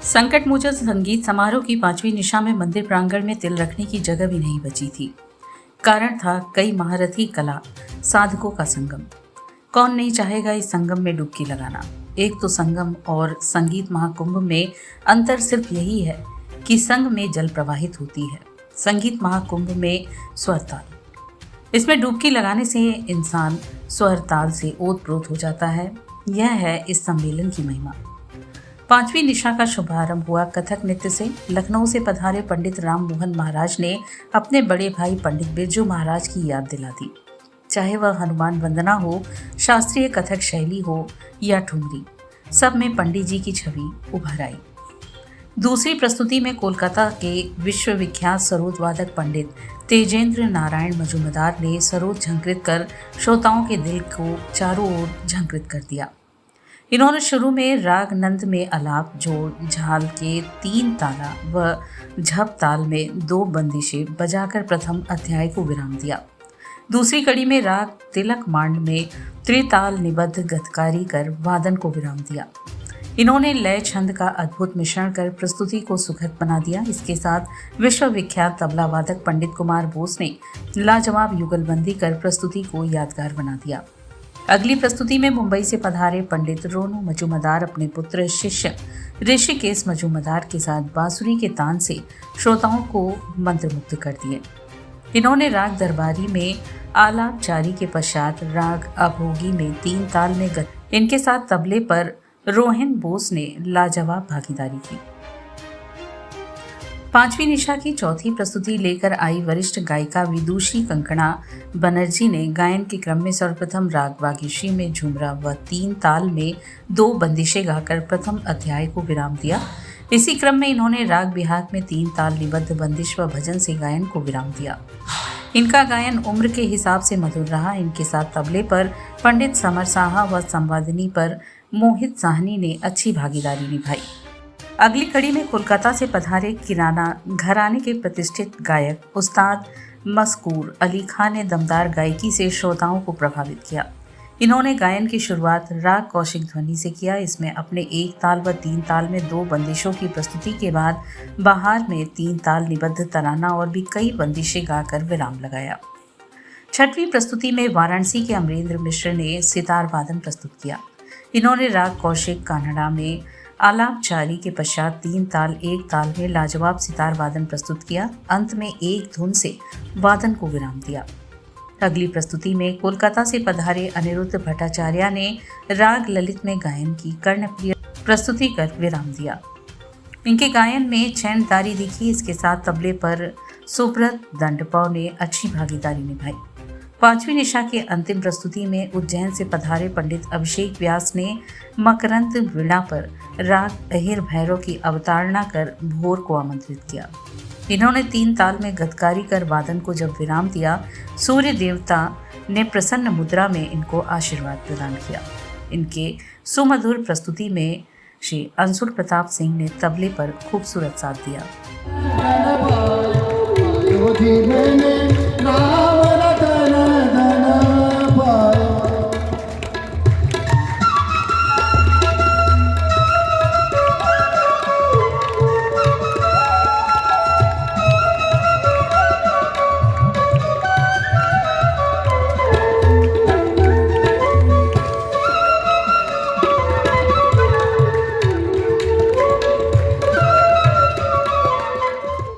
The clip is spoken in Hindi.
संकटमोचन संगीत समारोह की 5वीं निशा में मंदिर प्रांगण में तिल रखने की जगह भी नहीं बची थी। कारण था कई महारथी कला साधकों का संगम। कौन नहीं चाहेगा इस संगम में डुबकी लगाना। एक तो संगम और संगीत महाकुंभ में अंतर सिर्फ यही है कि संग में जल प्रवाहित होती है, संगीत महाकुंभ में स्वर ताल। इसमें डुबकी लगाने से इंसान स्वर ताल से ओतप्रोत हो जाता है। यह है इस सम्मेलन की महिमा। 5वीं निशा का शुभारंभ हुआ कथक नृत्य से। लखनऊ से पधारे पंडित राम मोहन महाराज ने अपने बड़े भाई पंडित बिरजू महाराज की याद दिला दी। चाहे वह हनुमान वंदना हो, शास्त्रीय कथक शैली हो या ठुमरी, सब में पंडित जी की छवि उभर आई। दूसरी प्रस्तुति में कोलकाता के विश्वविख्यात सरोद वादक पंडित तेजेंद्र नारायण मजूमदार ने सरोद झंकृत कर श्रोताओं के दिल को चारों ओर झंकृत कर दिया। इन्होंने शुरू में राग नंद में अलाप, जोड़, झाल के 3 ताला व झप ताल में 2 बंदिशें बजाकर प्रथम अध्याय को विराम दिया। दूसरी कड़ी में राग तिलक मांड में त्रिताल निबद्ध गतकारी कर वादन को विराम दिया। इन्होंने लय छंद का अद्भुत मिश्रण कर प्रस्तुति को सुखद बना दिया। इसके साथ विश्वविख्यात तबला वादक पंडित कुमार बोस ने लाजवाब युगलबंदी कर प्रस्तुति को यादगार बना दिया। अगली प्रस्तुति में मुंबई से पधारे पंडित रोनू मजूमदार अपने पुत्र शिष्य ऋषिकेश मजूमदार के साथ बांसुरी के तान से श्रोताओं को मंत्रमुग्ध कर दिए। इन्होंने राग दरबारी में आलाप जारी के पश्चात राग अभोगी में 3 ताल में इनके साथ तबले पर रोहन बोस ने लाजवाब भागीदारी की। 5वीं निशा की चौथी प्रस्तुति लेकर आई वरिष्ठ गायिका विदुषी कंकणा बनर्जी ने गायन के क्रम में सर्वप्रथम राग वागीशी में झुमरा व 3 ताल में 2 बंदिशें गाकर प्रथम अध्याय को विराम दिया। इसी क्रम में इन्होंने राग बिहाग में 3 ताल निबद्ध बंदिश व भजन से गायन को विराम दिया। इनका गायन उम्र के हिसाब से मधुर रहा। इनके साथ तबले पर पंडित समर साहा व संवादिनी पर मोहित साहनी ने अच्छी भागीदारी निभाई। अगली कड़ी में कोलकाता से पधारे किराना घराने के प्रतिष्ठित गायक उस्ताद मस्कूर अली खान ने दमदार गायकी से श्रोताओं को प्रभावित किया। इन्होंने गायन की शुरुआत राग कौशिक ध्वनि से किया। इसमें अपने 1 ताल व 3 ताल में 2 बंदिशों की प्रस्तुति के बाद बहार में 3 ताल निबद्ध तराना और भी कई बंदिशें गाकर विराम लगाया। 6वीं प्रस्तुति में वाराणसी के अमरेंद्र मिश्र ने सितार वादन प्रस्तुत किया। इन्होंने राग कौशिक कानड़ा में आलाप जारी के पश्चात 3 ताल 1 ताल में लाजवाब सितार वादन प्रस्तुत किया। अंत में एक धुन से वादन को विराम दिया। अगली प्रस्तुति में कोलकाता से पधारे अनिरुद्ध भट्टाचार्य ने राग ललित में गायन की कर्णप्रिय प्रस्तुति कर विराम दिया। इनके गायन में चैनदारी दिखी। इसके साथ तबले पर सुब्रत दंडपौ ने अच्छी भागीदारी निभाई। 5वीं निशा की अंतिम प्रस्तुति में उज्जैन से पधारे पंडित अभिषेक व्यास ने मकरंद वीणा पर राग अहिर भैरव की अवतारणा कर भोर को आमंत्रित किया। इन्होंने 3 ताल में गतकारी कर वादन को जब विराम दिया, सूर्य देवता ने प्रसन्न मुद्रा में इनको आशीर्वाद प्रदान किया। इनके सुमधुर प्रस्तुति में श्री अंशुल प्रताप सिंह ने तबले पर खूबसूरत साथ दिया।